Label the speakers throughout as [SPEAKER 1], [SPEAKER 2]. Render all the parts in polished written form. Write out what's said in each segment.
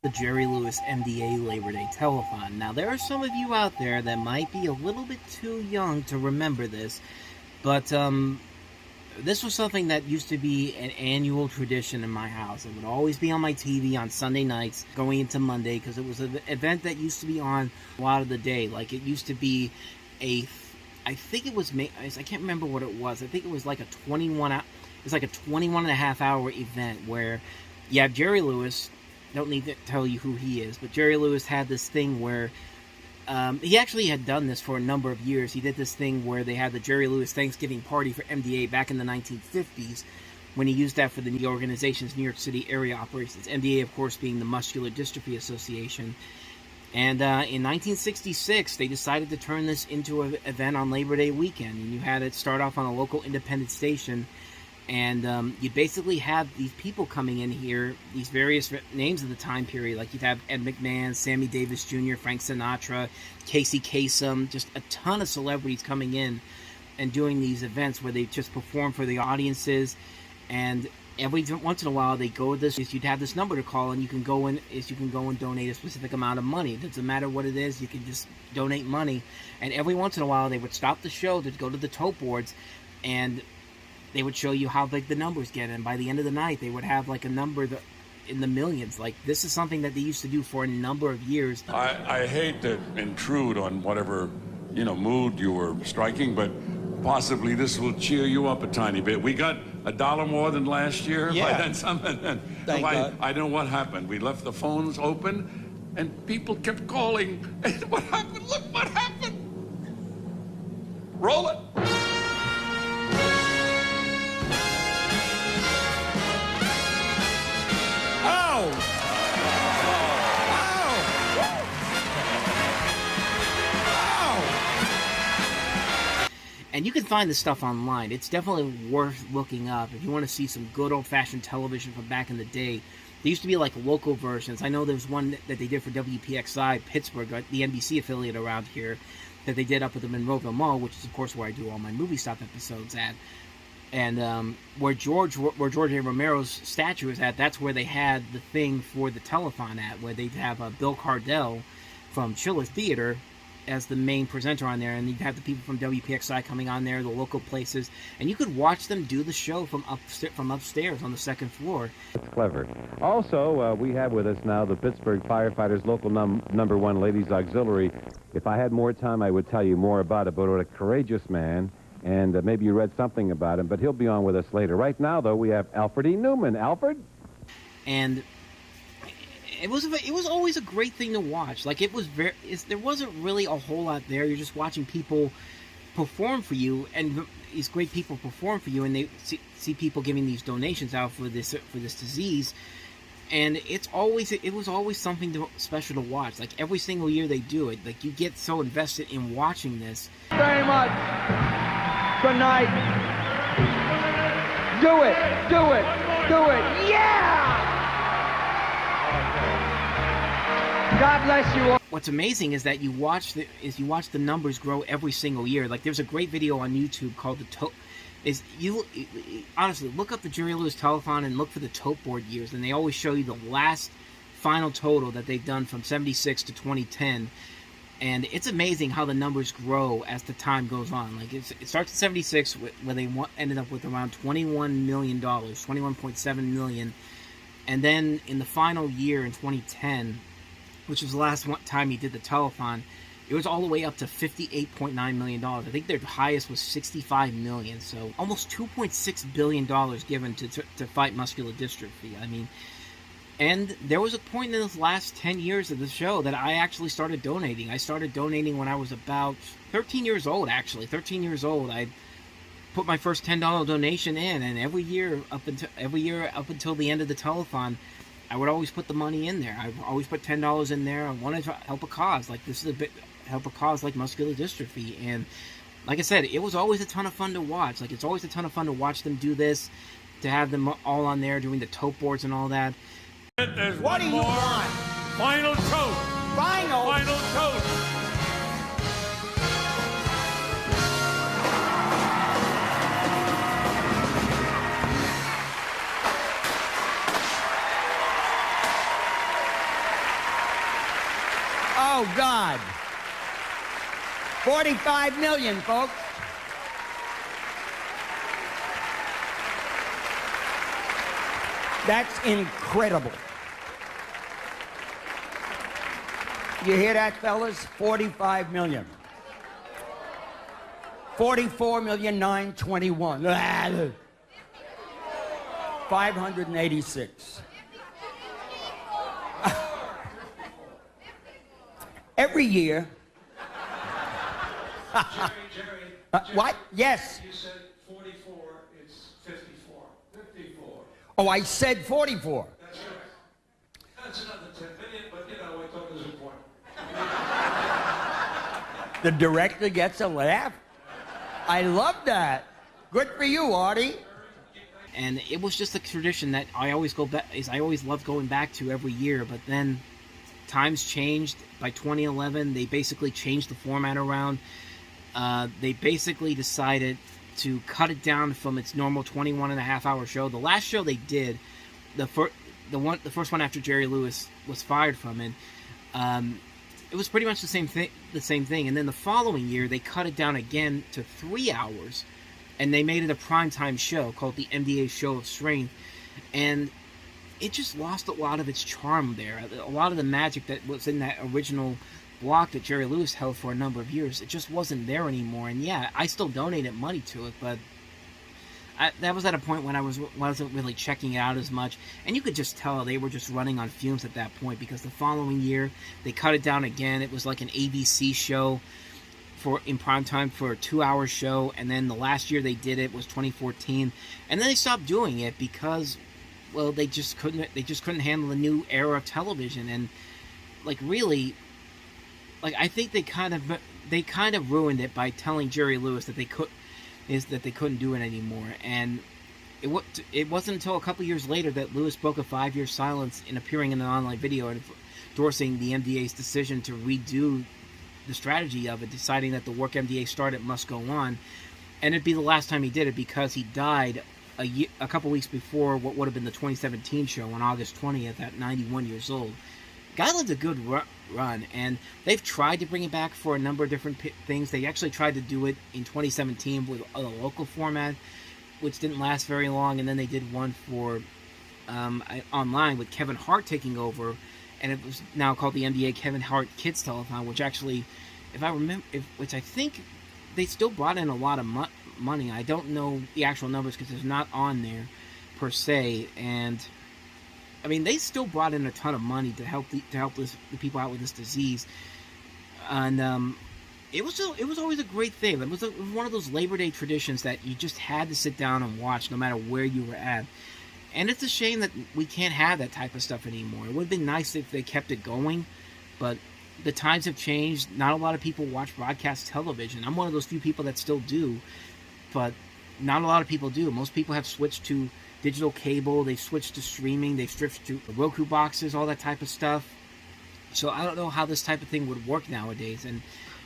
[SPEAKER 1] The Jerry Lewis MDA Labor Day Telethon. Now, there are some of you out there that might be a little bit too young to remember this, but this was something that used to be an annual tradition in my house. It would always be on my TV on Sunday nights going into Monday, because it was an event that used to be on a lot of the day. Like, it used to be I think it was, I can't remember what it was. I think it was like a 21 and a half hour event where you have Jerry Lewis. Don't need to tell you who he is, but Jerry Lewis had this thing where he actually had done this for a number of years. He did this thing where they had the Jerry Lewis Thanksgiving party for MDA back in the 1950s, when he used that for the organization's New York City area operations. MDA, of course, being the Muscular Dystrophy Association. And in 1966, they decided to turn this into an event on Labor Day weekend. And you had it start off on a local independent station. And you basically have these people coming in here, these various names of the time period. Like, you'd have Ed McMahon, Sammy Davis Jr., Frank Sinatra, Casey Kasem, just a ton of celebrities coming in and doing these events where they just perform for the audiences. And every once in a while, they go with this. You'd have this number to call, and you can go in and donate a specific amount of money. It doesn't matter what it is. You can just donate money. And every once in a while, they would stop the show to go to the tote boards, and they would show you how big the numbers get, and by the end of the night, they would have like a number in the millions. Like, this is something that they used to do for a number of years.
[SPEAKER 2] I hate to intrude on whatever, mood you were striking, but possibly this will cheer you up a tiny bit. We got $1 more than last year.
[SPEAKER 3] Yeah.
[SPEAKER 2] By something.
[SPEAKER 3] Thank God.
[SPEAKER 2] I don't know what happened. We left the phones open, and people kept calling. And what happened? Look what happened. Roll it.
[SPEAKER 1] And you can find this stuff online. It's definitely worth looking up if you want to see some good old-fashioned television from back in the day. There used to be like local versions. I know there's one that they did for WPXI Pittsburgh, the NBC affiliate around here, that they did up at the Monroeville Mall, which is of course where I do all my Movie Stop episodes at. And where George A. Romero's statue is at, that's where they had the thing for the telethon at, where they'd have Bill Cardell from Chiller Theater as the main presenter on there, and you'd have the people from WPXI coming on there, the local places, and you could watch them do the show from upstairs on the second floor.
[SPEAKER 4] That's clever. Also, we have with us now the Pittsburgh Firefighters Local Number 1 Ladies Auxiliary. If I had more time, I would tell you more about it, but what a courageous man, and maybe you read something about him, but he'll be on with us later. Right now, though, we have Alfred E. Newman. Alfred?
[SPEAKER 1] And it was always a great thing to watch. Like, there wasn't really a whole lot there. You're just watching people perform for you, and these great people perform for you, and they see people giving these donations out for this disease. And it was always something special to watch. Like, every single year they do it. Like, you get so invested in watching this.
[SPEAKER 5] Very much. Good night. Do it. Do it. Do it. Yeah! God bless you all.
[SPEAKER 1] What's amazing is that you watch the numbers grow every single year. Like, there's a great video on YouTube called honestly, look up the Jerry Lewis Telethon and look for the tote board years, and they always show you the last final total that they've done from 76 to 2010. And it's amazing how the numbers grow as the time goes on. Like, it starts at 76, where they ended up with around $21 million, $21.7 million. And then in the final year in 2010, which was the last time he did the telethon, it was all the way up to $58.9 million. I think their highest was $65 million. So almost $2.6 billion given to fight muscular dystrophy. I mean, and there was a point in the last 10 years of the show that I actually started donating. I started donating when I was about 13 years old, actually. 13 years old, I put my first $10 donation in, and every year up until the end of the telethon, I would always put the money in there. I always put $10 in there. I wanted to help a cause. Like, this is help a cause like muscular dystrophy. And like I said, it was always a ton of fun to watch. Like, it's always a ton of fun to watch them do this, to have them all on there doing the tote boards and all that.
[SPEAKER 2] There's
[SPEAKER 5] What
[SPEAKER 2] one
[SPEAKER 5] do you
[SPEAKER 2] more.
[SPEAKER 5] want?
[SPEAKER 2] Final tote. Final tote.
[SPEAKER 5] Oh, God. 45 million, folks. That's incredible. You hear that, fellas? 45 million. 44,921,000. 586. Every year.
[SPEAKER 3] Jerry,
[SPEAKER 5] What? Yes.
[SPEAKER 3] you said 44, it's 54. 54.
[SPEAKER 5] Oh, I said 44.
[SPEAKER 3] That's correct. That's another 10 million, but you know, I thought it was important.
[SPEAKER 5] The director gets a laugh. I love that. Good for you, Artie.
[SPEAKER 1] And it was just a tradition that I always go back. I always loved going back to every year. But then times changed. By 2011, they basically changed the format around. They basically decided to cut it down from its normal 21.5-hour show. The last show they did, the first one after Jerry Lewis was fired from it, it was pretty much the same thing. And then the following year, they cut it down again to 3 hours, and they made it a primetime show called the MDA Show of Strength, and it just lost a lot of its charm there. A lot of the magic that was in that original block that Jerry Lewis held for a number of years, it just wasn't there anymore. And yeah, I still donated money to it, but that was at a point when I wasn't really checking it out as much. And you could just tell they were just running on fumes at that point, because the following year, they cut it down again. It was like an ABC show in prime time for a 2-hour show, and then the last year they did it was 2014, and then they stopped doing it because, well, they just couldn't handle the new era of television. And like, really, like, I think they kind of ruined it by telling Jerry Lewis that they couldn't do it anymore. And it wasn't until a couple years later that Lewis broke a 5-year silence in appearing in an online video and endorsing the MDA's decision to redo the strategy of it, deciding that the work MDA started must go on. And it'd be the last time he did it, because he died a couple weeks before what would have been the 2017 show on August 20th at 91 years old. Guy lived a good run, and they've tried to bring it back for a number of different things. They actually tried to do it in 2017 with a local format, which didn't last very long, and then they did one for online with Kevin Hart taking over, and it was now called the MDA Kevin Hart Kids Telethon, which actually, if I remember, which I think they still brought in a lot of money. I don't know the actual numbers because it's not on there per se, and I mean, they still brought in a ton of money to help the people out with this disease, and it was always a great thing. It was one of those Labor Day traditions that you just had to sit down and watch, no matter where you were at. And it's a shame that we can't have that type of stuff anymore. It would have been nice if they kept it going, but the times have changed. Not a lot of people watch broadcast television. I'm one of those few people that still do, but not a lot of people do. Most people have switched to digital cable, they've switched to streaming, they've switched to Roku boxes, all that type of stuff. So I don't know how this type of thing would work nowadays, and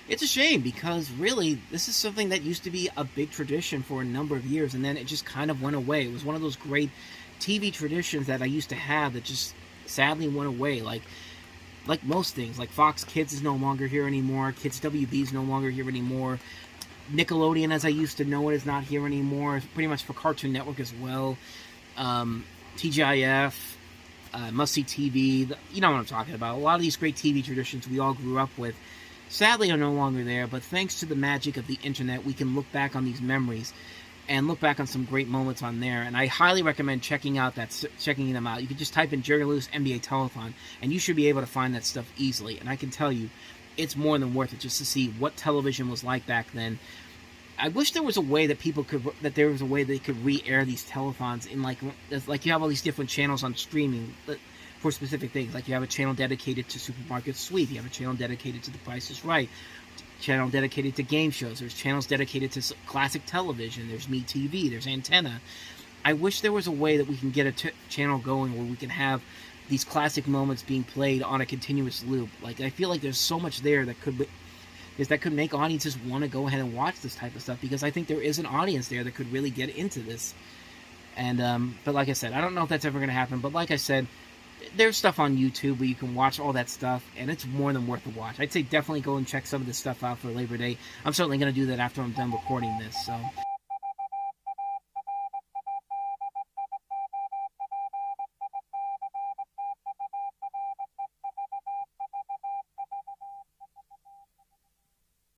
[SPEAKER 1] it's a shame, because really this is something that used to be a big tradition for a number of years, and then it just kind of went away. It was one of those great TV traditions that I used to have that just sadly went away. Like most things, like Fox Kids is no longer here anymore, Kids WB is no longer here anymore, Nickelodeon, as I used to know it, is not here anymore. Pretty much for Cartoon Network as well. TGIF, Must See TV, you know what I'm talking about. A lot of these great TV traditions we all grew up with, sadly, are no longer there. But thanks to the magic of the internet, we can look back on these memories and look back on some great moments on there. And I highly recommend checking them out. You can just type in Jerry Lewis MDA Telethon, and you should be able to find that stuff easily. And I can tell you, it's more than worth it just to see what television was like back then. I wish there was a way that they could re-air these telethons in like you have all these different channels on streaming for specific things. Like you have a channel dedicated to Supermarket Sweep, you have a channel dedicated to The Price is Right, channel dedicated to game shows, there's channels dedicated to classic television, there's MeTV, there's Antenna. I wish there was a way that we can get a channel going where we can have these classic moments being played on a continuous loop. Like, I feel like there's so much there that could make audiences want to go ahead and watch this type of stuff, because I think there is an audience there that could really get into this. And but like I said, I don't know if that's ever going to happen. But like I said, there's stuff on YouTube where you can watch all that stuff, and it's more than worth a watch. I'd say definitely go and check some of this stuff out for Labor Day. I'm certainly going to do that after I'm done recording this. So.